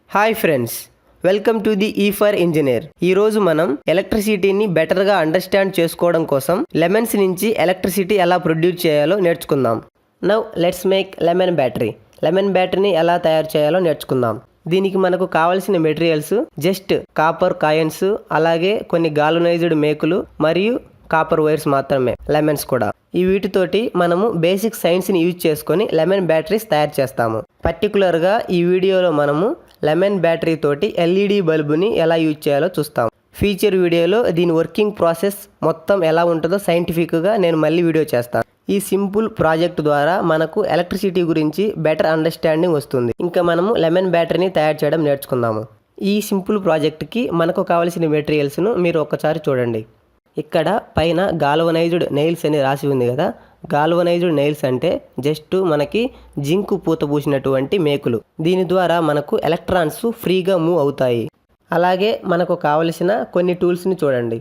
Hi friends, welcome to the ఈ for engineer. ఈరోజు మనం ఎలక్ట్రిసిటీని బెటర్గా అండర్స్టాండ్ చేసుకోవడం కోసం లెమన్స్ నుంచి ఎలక్ట్రిసిటీ ఎలా ప్రొడ్యూస్ చేయాలో నేర్చుకుందాం. Now let's make lemon battery. Lemon బ్యాటరీని ఎలా తయారు చేయాలో నేర్చుకుందాం. దీనికి మనకు కావాల్సిన మెటీరియల్స్ జస్ట్ కాపర్ కాయిన్స్, అలాగే కొన్ని గాల్వనైజ్డ్ మేకులు మరియు కాపర్ వైర్స్ మాత్రమే. లెమన్స్ కూడా ఈ వీటితోటి మనము బేసిక్ సైన్స్ని యూజ్ చేసుకొని లెమన్ బ్యాటరీస్ తయారు చేస్తాము. పర్టికులర్గా ఈ వీడియోలో మనము లెమన్ బ్యాటరీ తోటి ఎల్ఈడి బల్బుని ఎలా యూజ్ చేయాలో చూస్తాం. ఫ్యూచర్ వీడియోలో దీని వర్కింగ్ ప్రాసెస్ మొత్తం ఎలా ఉంటుందో సైంటిఫిక్గా నేను మళ్ళీ వీడియో చేస్తాను. ఈ సింపుల్ ప్రాజెక్ట్ ద్వారా మనకు ఎలక్ట్రిసిటీ గురించి బెటర్ అండర్స్టాండింగ్ వస్తుంది. ఇంకా మనము లెమన్ బ్యాటరీని తయారు చేయడం నేర్చుకుందాము. ఈ సింపుల్ ప్రాజెక్ట్కి మనకు కావాల్సిన మెటీరియల్స్ను మీరు ఒక్కసారి చూడండి. ఇక్కడ పైన గాల్వనైజ్డ్ నెయిల్స్ అని రాసి ఉంది కదా. గాల్వనైజ్డ్ నెయిల్స్ అంటే జస్ట్ మనకి జింక్ పూత పూసినటువంటి మేకులు. దీని ద్వారా మనకు ఎలక్ట్రాన్స్ ఫ్రీగా మూవ్ అవుతాయి. అలాగే మనకు కావలసిన కొన్ని టూల్స్ని చూడండి.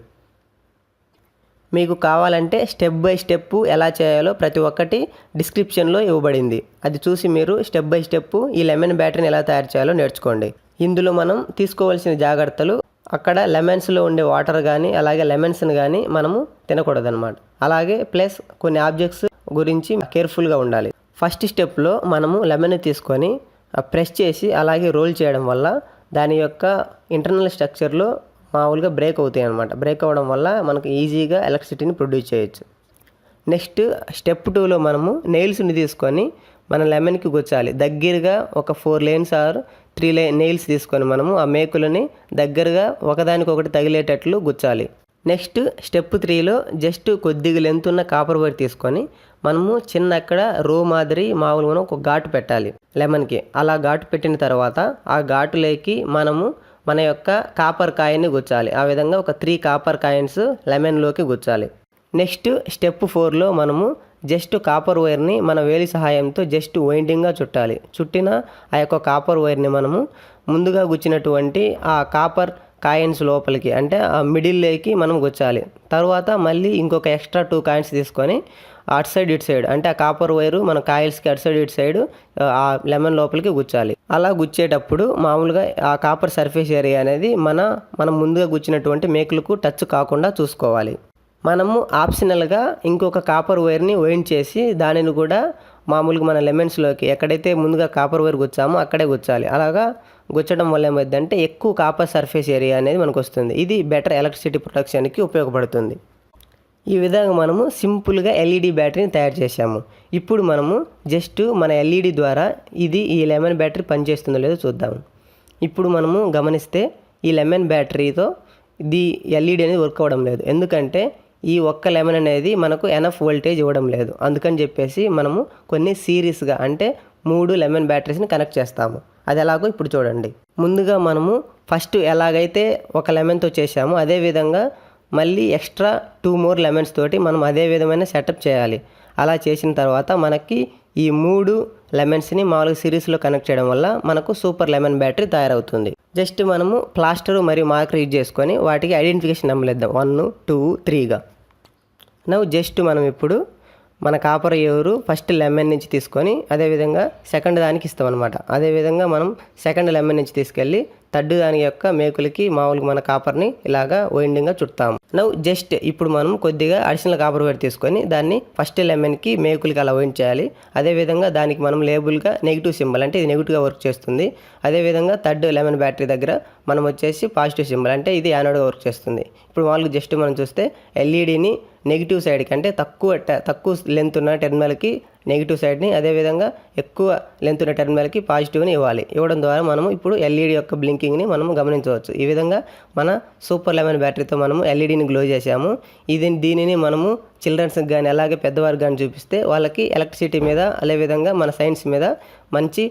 మీకు కావాలంటే స్టెప్ బై స్టెప్ ఎలా చేయాలో ప్రతి ఒక్కటి డిస్క్రిప్షన్లో ఇవ్వబడింది. అది చూసి మీరు స్టెప్ బై స్టెప్ ఈ లెమన్ బ్యాటరీని ఎలా తయారు చేయాలో నేర్చుకోండి. ఇందులో మనం తీసుకోవాల్సిన జాగ్రత్తలు, అక్కడ లెమన్స్లో ఉండే వాటర్ కానీ అలాగే లెమన్స్ని కానీ మనము తినకూడదు అనమాట. అలాగే ప్లస్ కొన్ని ఆబ్జెక్ట్స్ గురించి కేర్ఫుల్గా ఉండాలి. ఫస్ట్ స్టెప్లో మనము లెమన్ని తీసుకొని ప్రెస్ చేసి అలాగే రోల్ చేయడం వల్ల దాని యొక్క ఇంటర్నల్ స్ట్రక్చర్లో మామూలుగా బ్రేక్ అవుతాయి అనమాట. బ్రేక్ అవ్వడం వల్ల మనకు ఈజీగా ఎలక్ట్రిసిటీని ప్రొడ్యూస్ చేయొచ్చు. నెక్స్ట్ స్టెప్ 2లో మనము నెయిల్స్ని తీసుకొని మన లెమన్కి గుచ్చాలి. దగ్గరగా ఒక 4 లైన్స్ ఆర్ 3 నెయిల్స్ తీసుకొని మనము ఆ మేకులని దగ్గరగా ఒకదానికొకటి తగిలేటట్లు గుచ్చాలి. నెక్స్ట్ స్టెప్ 3లో జస్ట్ కొద్దిగా లెంత్ ఉన్న కాపర్ వైర్ తీసుకొని మనము చిన్న అక్కడ రో మాదిరి మామూలుగా ఒక ఘాటు పెట్టాలి లెమన్కి. అలా ఘాటు పెట్టిన తర్వాత ఆ ఘాటులోకి మనము మన యొక్క కాపర్ కాయిన్ని గుచ్చాలి. ఆ విధంగా ఒక 3 కాపర్ కాయిన్స్ లెమన్లోకి గుచ్చాలి. నెక్స్ట్ స్టెప్ 4లో మనము జస్ట్ కాపర్ వైర్ని మన వేలి సహాయంతో జస్ట్ వైండింగ్గా చుట్టాలి. చుట్టిన ఆ యొక్క కాపర్ వైర్ని మనము ముందుగా గుచ్చినటువంటి ఆ కాపర్ కాయిన్స్ లోపలికి అంటే ఆ మిడిల్లోకి మనం గుచ్చాలి. తర్వాత మళ్ళీ ఇంకొక ఎక్స్ట్రా 2 కాయిన్స్ తీసుకొని అటు సైడ్ ఇటు సైడ్ అంటే ఆ కాపర్ వైరు మన కాయిల్స్కి అటు సైడ్ ఇటు సైడ్ ఆ లెమన్ లోపలికి గుచ్చాలి. అలా గుచ్చేటప్పుడు మామూలుగా ఆ కాపర్ సర్ఫేస్ ఏరియా అనేది మనం ముందుగా గుచ్చినటువంటి మేకులకు టచ్ కాకుండా చూసుకోవాలి. మనము ఆప్షనల్గా ఇంకొక కాపర్ వైర్ని వైండ్ చేసి దానిని కూడా మామూలుగా మన లెమన్స్లోకి ఎక్కడైతే ముందుగా కాపర్ వైర్ గుచ్చామో అక్కడే గుచ్చాలి. అలాగా గుచ్చడం వల్ల ఏమైందంటే ఎక్కువ కాపర్ సర్ఫేస్ ఏరియా అనేది మనకు వస్తుంది. ఇది బెటర్ ఎలక్ట్రిసిటీ ప్రొటెక్షన్కి ఉపయోగపడుతుంది. ఈ విధంగా మనము సింపుల్గా ఎల్ఈడి బ్యాటరీని తయారు చేసాము. ఇప్పుడు మనము జస్ట్ మన ఎల్ఈడి ద్వారా ఈ లెమన్ బ్యాటరీ పనిచేస్తుందో లేదో చూద్దాము. ఇప్పుడు మనము గమనిస్తే ఈ లెమన్ బ్యాటరీతో ఎల్ఈడి అనేది వర్క్ అవ్వడం లేదు. ఎందుకంటే ఈ ఒక్క లెమన్ అనేది మనకు ఎనఫ్ వోల్టేజ్ ఇవ్వడం లేదు. అందుకని చెప్పేసి మనము కొన్ని సిరీస్గా అంటే 3 లెమన్ బ్యాటరీస్ని కనెక్ట్ చేస్తాము. అది ఎలాగో ఇప్పుడు చూడండి. ముందుగా మనము ఫస్ట్ ఎలాగైతే ఒక లెమన్తో చేసామో అదేవిధంగా మళ్ళీ ఎక్స్ట్రా 2 more లెమన్స్ తోటి మనం అదే విధమైన సెటప్ చేయాలి. అలా చేసిన తర్వాత మనకి ఈ 3 లెమన్స్ని మామూలుగా సిరీస్లో కనెక్ట్ చేయడం వల్ల మనకు సూపర్ లెమన్ బ్యాటరీ తయారవుతుంది. జస్ట్ మనము ప్లాస్టర్ మరియు మార్కర్ యూజ్ చేసుకొని వాటికి ఐడెంటిఫికేషన్ నెంబర్లు ఇద్దాం 1, 2, 3గా. జస్ట్ మనం ఇప్పుడు మన కాపర్ ఎవరు ఫస్ట్ లెమన్ నుంచి తీసుకొని అదేవిధంగా సెకండ్ దానికి ఇస్తాం అనమాట. అదేవిధంగా మనం సెకండ్ లెమన్ నుంచి తీసుకెళ్ళి థర్డ్ దాని యొక్క మేకులకి మామూలుగా మన కాపర్ని ఇలాగా వైండింగ్గా చుడతాము. జస్ట్ ఇప్పుడు మనం కొద్దిగా అడిషనల్ కాపర్ వైర్ తీసుకొని దాన్ని ఫస్ట్ లెమన్కి మేకులకి అలా వైండ్ చేయాలి. అదేవిధంగా దానికి మనం లేబుల్గా నెగిటివ్ సింబల్ అంటే ఇది నెగిటివ్గా వర్క్ చేస్తుంది. అదేవిధంగా థర్డ్ లెమన్ బ్యాటరీ దగ్గర మనం వచ్చేసి పాజిటివ్ సింబల్ అంటే ఇది యానోడ్గా వర్క్ చేస్తుంది. ఇప్పుడు మామూలుగా జస్ట్ మనం చూస్తే ఎల్ఈడిని నెగిటివ్ సైడ్కి అంటే తక్కువ లెంత్ ఉన్న టెర్మినల్కి నెగిటివ్ సైడ్ని, అదేవిధంగా ఎక్కువ లెంత్ ఉన్న టెర్మినల్కి పాజిటివ్ని ఇవ్వడం ద్వారా మనము ఇప్పుడు ఎల్ఈడి యొక్క బ్లింకింగ్ని మనము గమనించవచ్చు. ఈ విధంగా మన సూపర్ లెమన్ బ్యాటరీతో మనము ఎల్ఈడిని గ్లో చేసాము. దీనిని మనము చిల్డ్రన్స్కి కానీ అలాగే పెద్దవారికి కానీ చూపిస్తే వాళ్ళకి ఎలక్ట్రిసిటీ మీద అదేవిధంగా మన సైన్స్ మీద మంచి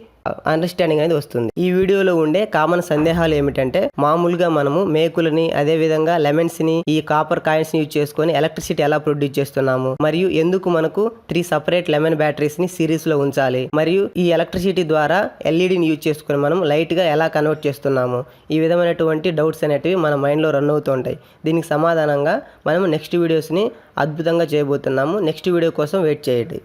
అండర్స్టాండింగ్ అనేది వస్తుంది. ఈ వీడియోలో ఉండే కామన్ సందేహాలు ఏమిటంటే మామూలుగా మనము మేకులని అదేవిధంగా లెమన్స్ని ఈ కాపర్ కాయిన్స్ని యూజ్ చేసుకొని ఎలక్ట్రిసిటీ ఎలా ప్రొడ్యూస్ చేస్తున్నాము, మరియు ఎందుకు మనకు 3 separate లెమన్ బ్యాటరీస్ని సిరీస్లో ఉంచాలి, మరియు ఈ ఎలక్ట్రిసిటీ ద్వారా ఎల్ఈడిని యూజ్ చేసుకొని మనం లైట్గా ఎలా కన్వర్ట్ చేస్తున్నాము, ఈ విధమైనటువంటి డౌట్స్ అనేటివి మన మైండ్లో రన్ అవుతుంటాయి. దీనికి సమాధానంగా మనం నెక్స్ట్ వీడియోస్ని అద్భుతంగా చేయబోతున్నాము. నెక్స్ట్ వీడియో కోసం వెయిట్ చేయండి.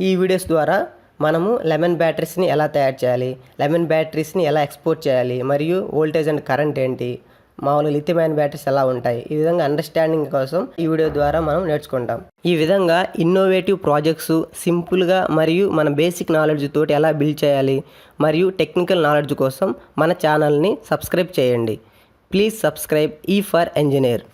ఈ వీడియోస్ ద్వారా మనము లెమన్ బ్యాటరీస్ని ఎలా తయారు చేయాలి, లెమన్ బ్యాటరీస్ని ఎలా ఎక్స్పోర్ట్ చేయాలి, మరియు వోల్టేజ్ అండ్ కరెంట్ ఏంటి, మామూలు లిథియం అయాన్ బ్యాటరీస్ ఎలా ఉంటాయి, ఈ విధంగా అండర్స్టాండింగ్ కోసం ఈ వీడియో ద్వారా మనం నేర్చుకుంటాం. ఈ విధంగా ఇన్నోవేటివ్ ప్రాజెక్ట్స్ సింపుల్గా మరియు మన బేసిక్ నాలెడ్జ్ తోటి ఎలా బిల్డ్ చేయాలి మరియు టెక్నికల్ నాలెడ్జ్ కోసం మన ఛానల్ని సబ్స్క్రైబ్ చేయండి. ప్లీజ్ సబ్స్క్రైబ్ ఈ ఫర్ ఇంజనీర్.